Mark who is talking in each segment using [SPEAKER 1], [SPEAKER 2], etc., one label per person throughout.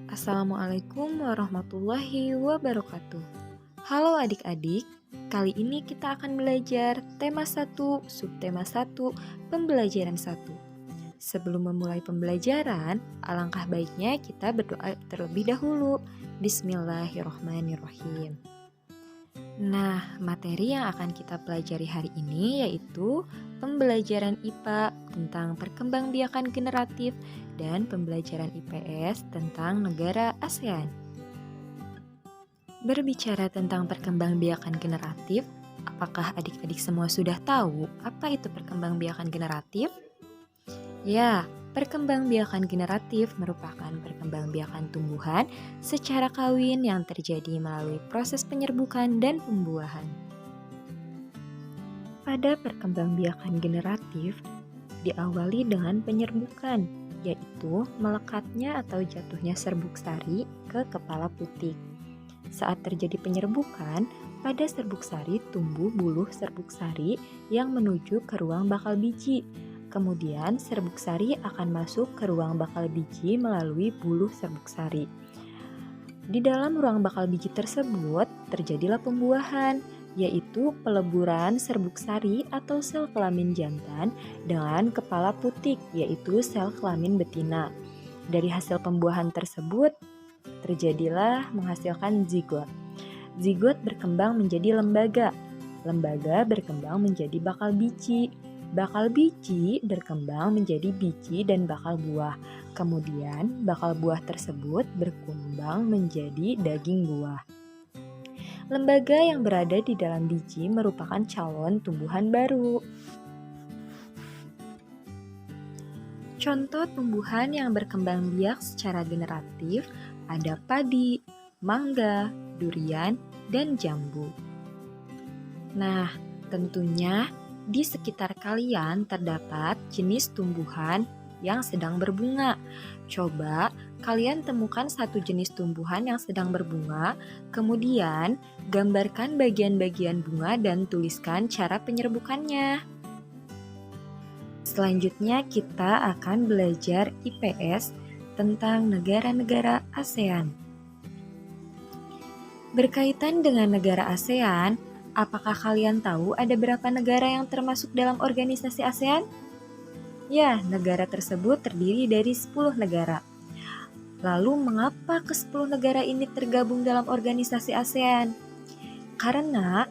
[SPEAKER 1] Assalamualaikum warahmatullahi wabarakatuh. Halo adik-adik, kali ini kita akan belajar tema 1, subtema 1, pembelajaran 1. Sebelum memulai pembelajaran, alangkah baiknya kita berdoa terlebih dahulu. Bismillahirrahmanirrahim. Nah, materi yang akan kita pelajari hari ini yaitu pembelajaran IPA tentang perkembangbiakan generatif dan pembelajaran IPS tentang negara ASEAN. Berbicara tentang perkembangbiakan generatif, apakah adik-adik semua sudah tahu apa itu perkembangbiakan generatif? Ya, perkembangbiakan generatif merupakan perkembangbiakan tumbuhan secara kawin yang terjadi melalui proses penyerbukan dan pembuahan. Pada perkembangbiakan generatif, diawali dengan penyerbukan, yaitu melekatnya atau jatuhnya serbuk sari ke kepala putik. Saat terjadi penyerbukan, pada serbuk sari tumbuh buluh serbuk sari yang menuju ke ruang bakal biji. Kemudian serbuk sari akan masuk ke ruang bakal biji melalui buluh serbuk sari. Di dalam ruang bakal biji tersebut terjadilah pembuahan, yaitu peleburan serbuk sari atau sel kelamin jantan dengan kepala putik, yaitu sel kelamin betina. Dari hasil pembuahan tersebut terjadilah menghasilkan zigot. Zigot berkembang menjadi lembaga. Lembaga berkembang menjadi bakal biji. Bakal biji berkembang menjadi biji dan bakal buah. Kemudian bakal buah tersebut berkembang menjadi daging buah. Lembaga yang berada di dalam biji merupakan calon tumbuhan baru. Contoh tumbuhan yang berkembang biak secara generatif ada padi, mangga, durian, dan jambu. Nah, tentunya di sekitar kalian terdapat jenis tumbuhan yang sedang berbunga. Coba kalian temukan satu jenis tumbuhan yang sedang berbunga, kemudian gambarkan bagian-bagian bunga dan tuliskan cara penyerbukannya. Selanjutnya kita akan belajar IPS tentang negara-negara ASEAN. Berkaitan dengan negara ASEAN, apakah kalian tahu ada berapa negara yang termasuk dalam organisasi ASEAN? Ya, negara tersebut terdiri dari 10 negara. Lalu mengapa ke-10 negara ini tergabung dalam organisasi ASEAN? Karena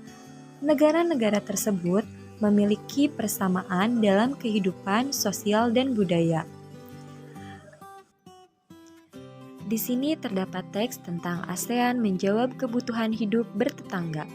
[SPEAKER 1] negara-negara tersebut memiliki persamaan dalam kehidupan sosial dan budaya. Di sini terdapat teks tentang ASEAN menjawab kebutuhan hidup bertetangga.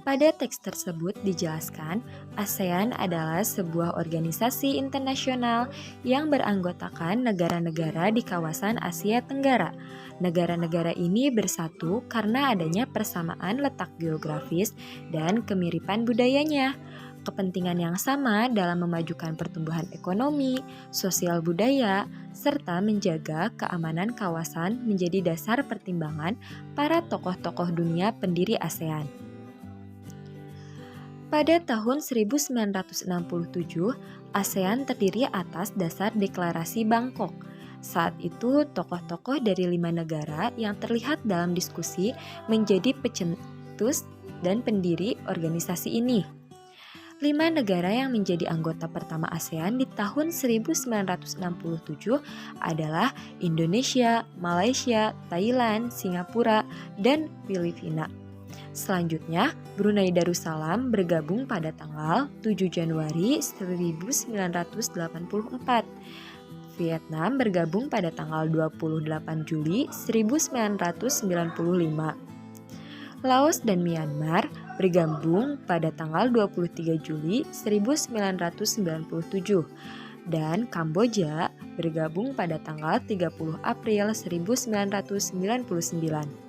[SPEAKER 1] Pada teks tersebut dijelaskan, ASEAN adalah sebuah organisasi internasional yang beranggotakan negara-negara di kawasan Asia Tenggara. Negara-negara ini bersatu karena adanya persamaan letak geografis dan kemiripan budayanya. Kepentingan yang sama dalam memajukan pertumbuhan ekonomi, sosial budaya, serta menjaga keamanan kawasan menjadi dasar pertimbangan para tokoh-tokoh dunia pendiri ASEAN. Pada tahun 1967, ASEAN terdiri atas dasar deklarasi Bangkok. Saat itu, tokoh-tokoh dari 5 negara yang terlihat dalam diskusi menjadi pencetus dan pendiri organisasi ini. 5 negara yang menjadi anggota pertama ASEAN di tahun 1967 adalah Indonesia, Malaysia, Thailand, Singapura, dan Filipina. Selanjutnya, Brunei Darussalam bergabung pada tanggal 7 Januari 1984. Vietnam bergabung pada tanggal 28 Juli 1995. Laos dan Myanmar bergabung pada tanggal 23 Juli 1997 dan Kamboja bergabung pada tanggal 30 April 1999.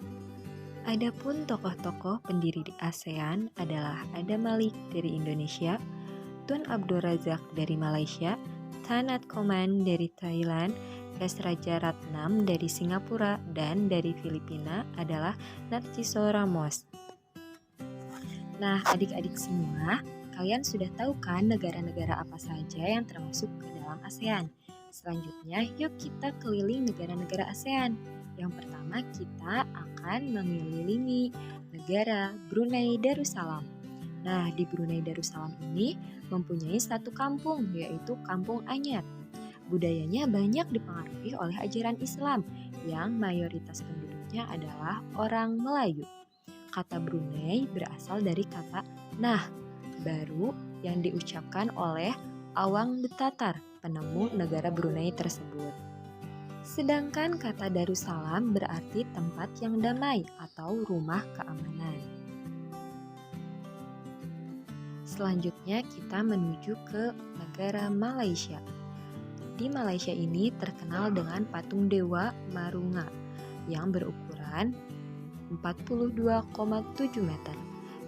[SPEAKER 1] Adapun tokoh-tokoh pendiri di ASEAN adalah Adam Malik dari Indonesia, Tun Abdul Razak dari Malaysia, Tan Atkoman dari Thailand, S. Raja Ratnam dari Singapura, dan dari Filipina adalah Narciso Ramos. Nah, adik-adik semua, kalian sudah tahu kan negara-negara apa saja yang termasuk ke dalam ASEAN? Selanjutnya, yuk kita keliling negara-negara ASEAN. Yang pertama, kita akan mengelilingi negara Brunei Darussalam. Nah, di Brunei Darussalam ini mempunyai satu kampung, yaitu Kampung Anyar. Budayanya banyak dipengaruhi oleh ajaran Islam yang mayoritas penduduknya adalah orang Melayu. Kata Brunei berasal dari kata nah, baru yang diucapkan oleh Awang Betatar, penemu negara Brunei tersebut. Sedangkan kata Darussalam berarti tempat yang damai atau rumah keamanan. Selanjutnya kita menuju ke negara Malaysia. Di Malaysia ini terkenal dengan patung Dewa Marunga yang berukuran 42,7 meter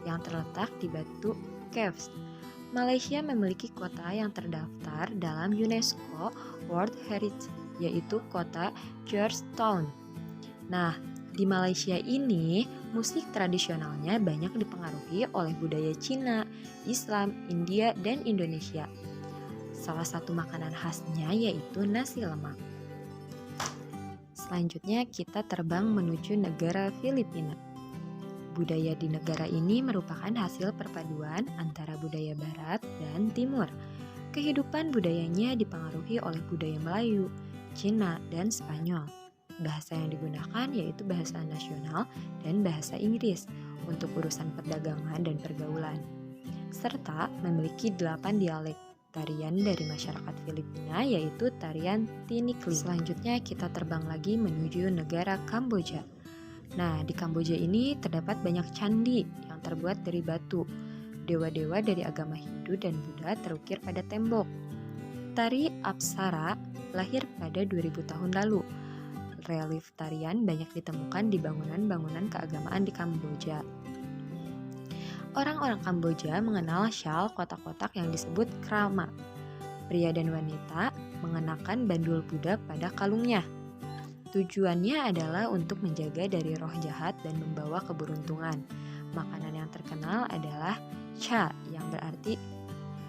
[SPEAKER 1] yang terletak di Batu Caves. Malaysia memiliki kota yang terdaftar dalam UNESCO World Heritage, yaitu kota Georgetown. Nah, di Malaysia ini musik tradisionalnya banyak dipengaruhi oleh budaya Cina, Islam, India, dan Indonesia. Salah satu makanan khasnya yaitu nasi lemak. Selanjutnya kita terbang menuju negara Filipina. Budaya di negara ini merupakan hasil perpaduan antara budaya barat dan timur. Kehidupan budayanya dipengaruhi oleh budaya Melayu, Cina, dan Spanyol. Bahasa yang digunakan yaitu bahasa nasional dan bahasa Inggris untuk urusan perdagangan dan pergaulan. Serta memiliki 8 dialek tarian dari masyarakat Filipina yaitu tarian Tinikling. Selanjutnya kita terbang lagi menuju negara Kamboja. Nah, di Kamboja ini terdapat banyak candi yang terbuat dari batu. Dewa-dewa dari agama Hindu dan Buddha terukir pada tembok. Tari Apsara lahir pada 2000 tahun lalu. Relief tarian banyak ditemukan di bangunan-bangunan keagamaan di Kamboja. Orang-orang Kamboja mengenal syal kotak-kotak yang disebut krama. Pria dan wanita mengenakan bandul Buddha pada kalungnya. Tujuannya adalah untuk menjaga dari roh jahat dan membawa keberuntungan. Makanan yang terkenal adalah cha yang berarti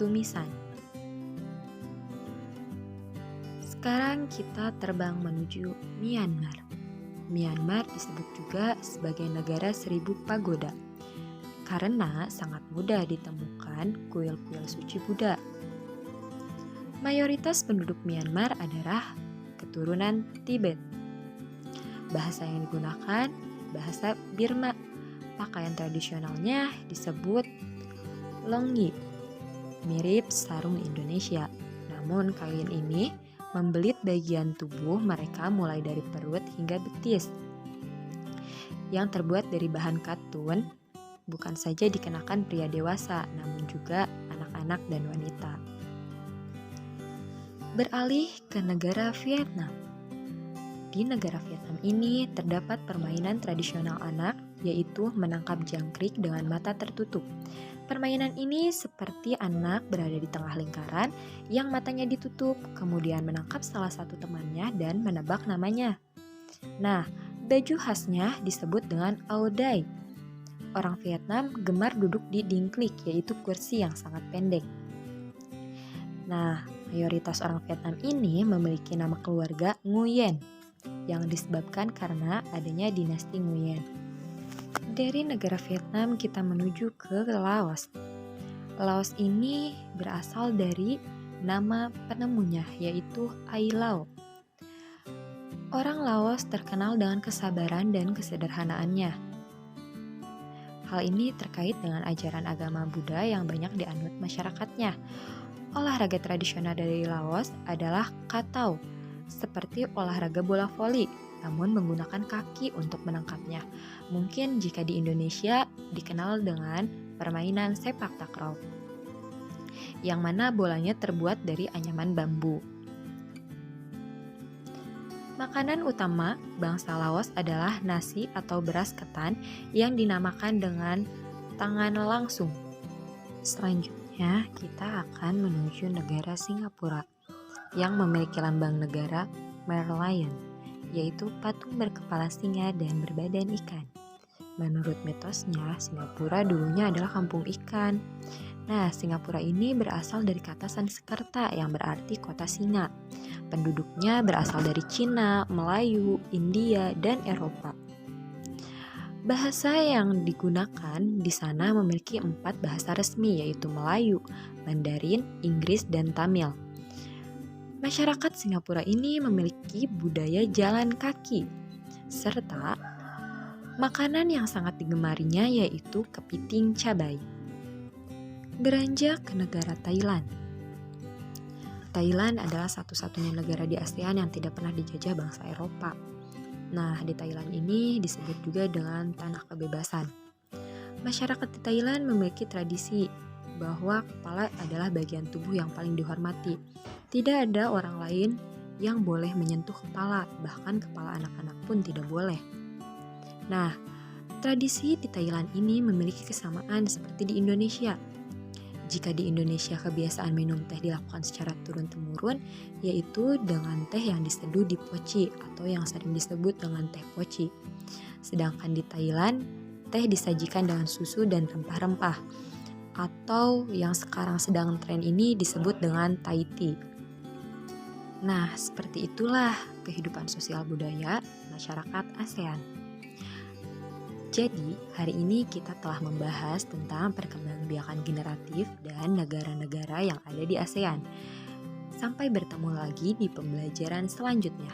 [SPEAKER 1] tumisan. Sekarang kita terbang menuju Myanmar. Myanmar disebut juga sebagai negara 1000 pagoda karena sangat mudah ditemukan kuil-kuil suci Buddha. Mayoritas penduduk Myanmar adalah keturunan Tibet. Bahasa yang digunakan bahasa Burma. Pakaian tradisionalnya disebut longyi, mirip sarung Indonesia. Namun kain ini membelit bagian tubuh mereka mulai dari perut hingga betis. Yang terbuat dari bahan katun bukan saja dikenakan pria dewasa, namun juga anak-anak dan wanita. Beralih ke negara Vietnam. Di negara Vietnam ini terdapat permainan tradisional anak, yaitu menangkap jangkrik dengan mata tertutup. Permainan ini seperti anak berada di tengah lingkaran yang matanya ditutup, kemudian menangkap salah satu temannya dan menebak namanya. Nah, baju khasnya disebut dengan Ao Dai. Orang Vietnam gemar duduk di dingklik, yaitu kursi yang sangat pendek. Nah, mayoritas orang Vietnam ini memiliki nama keluarga Nguyen, yang disebabkan karena adanya dinasti Nguyen. Dari negara Vietnam kita menuju ke Laos. Laos ini berasal dari nama penemunya yaitu Ai Lao. Orang Laos terkenal dengan kesabaran dan kesederhanaannya. Hal ini terkait dengan ajaran agama Buddha yang banyak dianut masyarakatnya. Olahraga tradisional dari Laos adalah katau, seperti olahraga bola voli, namun menggunakan kaki untuk menangkapnya. Mungkin jika di Indonesia dikenal dengan permainan sepak takraw, yang mana bolanya terbuat dari anyaman bambu. Makanan utama bangsa Laos adalah nasi atau beras ketan yang dinamakan dengan tangan langsung. Selanjutnya kita akan menuju negara Singapura yang memiliki lambang negara Merlion, yaitu patung berkepala singa dan berbadan ikan. Menurut mitosnya, Singapura dulunya adalah kampung ikan. Nah, Singapura ini berasal dari kata Sanskerta yang berarti kota singa. Penduduknya berasal dari Cina, Melayu, India, dan Eropa. Bahasa yang digunakan di sana memiliki 4 bahasa resmi, yaitu Melayu, Mandarin, Inggris, dan Tamil. Masyarakat Singapura ini memiliki budaya jalan kaki, serta makanan yang sangat digemarinya yaitu kepiting cabai. Beranjak ke negara Thailand. Thailand adalah satu-satunya negara di ASEAN yang tidak pernah dijajah bangsa Eropa. Nah, di Thailand ini disebut juga dengan tanah kebebasan. Masyarakat di Thailand memiliki tradisi bahwa kepala adalah bagian tubuh yang paling dihormati. Tidak ada orang lain yang boleh menyentuh kepala, bahkan kepala anak-anak pun tidak boleh. Nah, tradisi di Thailand ini memiliki kesamaan seperti di Indonesia. Jika di Indonesia kebiasaan minum teh dilakukan secara turun-temurun, yaitu dengan teh yang diseduh di poci atau yang sering disebut dengan teh poci. Sedangkan di Thailand, teh disajikan dengan susu dan rempah-rempah, atau yang sekarang sedang tren ini disebut dengan Thai tea. Nah, seperti itulah kehidupan sosial budaya masyarakat ASEAN. Jadi, hari ini kita telah membahas tentang perkembangbiakan generatif dan negara-negara yang ada di ASEAN. Sampai bertemu lagi di pembelajaran selanjutnya.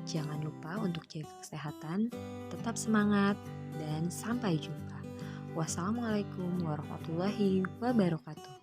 [SPEAKER 1] Jangan lupa untuk jaga kesehatan, tetap semangat, dan sampai jumpa. Wassalamualaikum warahmatullahi wabarakatuh.